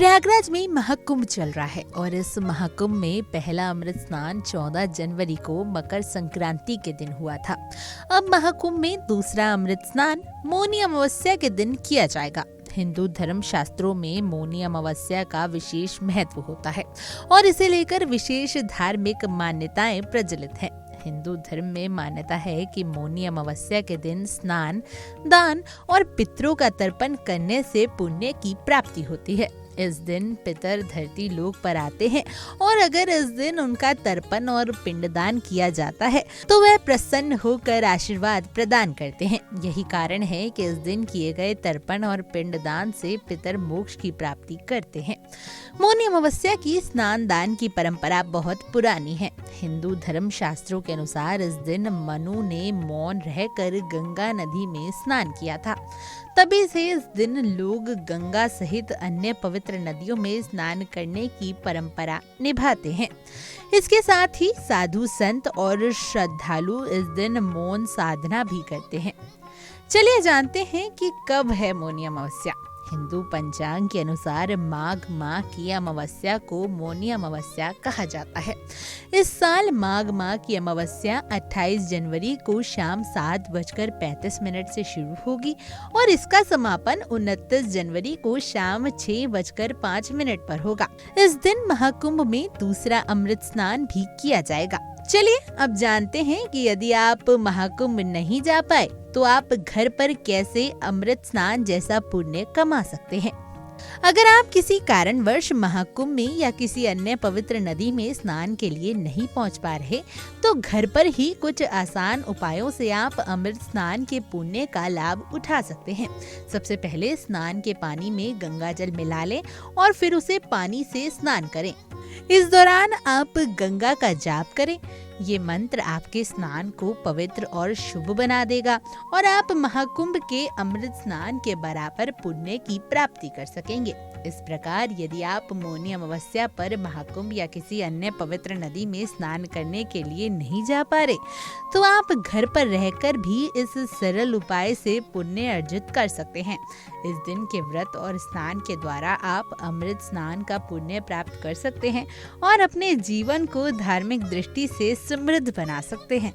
प्रयागराज में महाकुंभ चल रहा है और इस महाकुंभ में पहला अमृत स्नान 14 जनवरी को मकर संक्रांति के दिन हुआ था। अब महाकुंभ में दूसरा अमृत स्नान मौनी अमावस्या के दिन किया जाएगा। हिंदू धर्म शास्त्रों में मौनी अमावस्या का विशेष महत्व होता है और इसे लेकर विशेष धार्मिक मान्यताएं प्रचलित हैं। हिंदू धर्म में मान्यता है कि मौनी अमावस्या के दिन स्नान, दान और पितरों का तर्पण करने से पुण्य की प्राप्ति होती है। इस दिन पितर धरती लोक पर आते हैं और अगर इस दिन उनका तर्पण और पिंडदान किया जाता है तो वह प्रसन्न होकर आशीर्वाद प्रदान करते हैं। यही कारण है कि इस दिन किए गए तर्पण और पिंडदान से पितर मोक्ष की प्राप्ति करते हैं। मौनी अमावस्या की स्नान दान की परंपरा बहुत पुरानी है। हिंदू धर्म शास्त्रों के अनुसार इस दिन मनु ने मौन रहकर गंगा नदी में स्नान किया था। तभी से इस दिन लोग गंगा सहित अन्य पवित्र नदियों में स्नान करने की परंपरा निभाते हैं। इसके साथ ही साधु संत और श्रद्धालु इस दिन मौन साधना भी करते हैं। चलिए जानते हैं कि कब है मौनी अमावस्या। हिंदू पंचांग के अनुसार माघ माह की अमावस्या को मौनी अमावस्या कहा जाता है। इस साल माघ माह की अमावस्या 28 जनवरी को शाम 7:35 से शुरू होगी और इसका समापन 29 जनवरी को शाम 6:05 पर होगा। इस दिन महाकुंभ में दूसरा अमृत स्नान भी किया जाएगा। चलिए अब जानते हैं कि यदि आप महाकुंभ नहीं जा पाए तो आप घर पर कैसे अमृत स्नान जैसा पुण्य कमा सकते हैं। अगर आप किसी कारणवश महाकुंभ में या किसी अन्य पवित्र नदी में स्नान के लिए नहीं पहुंच पा रहे तो घर पर ही कुछ आसान उपायों से आप अमृत स्नान के पुण्य का लाभ उठा सकते हैं। सबसे पहले स्नान के पानी में गंगा जल मिला लें और फिर उसे पानी से स्नान करें। इस दौरान आप गंगा का जाप करें। ये मंत्र आपके स्नान को पवित्र और शुभ बना देगा और आप महाकुंभ के अमृत स्नान के बराबर पुण्य की प्राप्ति कर सकेंगे। इस प्रकार यदि आप मौनी अमावस्या पर महाकुंभ या किसी अन्य पवित्र नदी में स्नान करने के लिए नहीं जा पा रहे तो आप घर पर रहकर भी इस सरल उपाय से पुण्य अर्जित कर सकते हैं। इस दिन के व्रत और स्नान के द्वारा आप अमृत स्नान का पुण्य प्राप्त कर सकते हैं और अपने जीवन को धार्मिक दृष्टि से समृद्ध बना सकते हैं।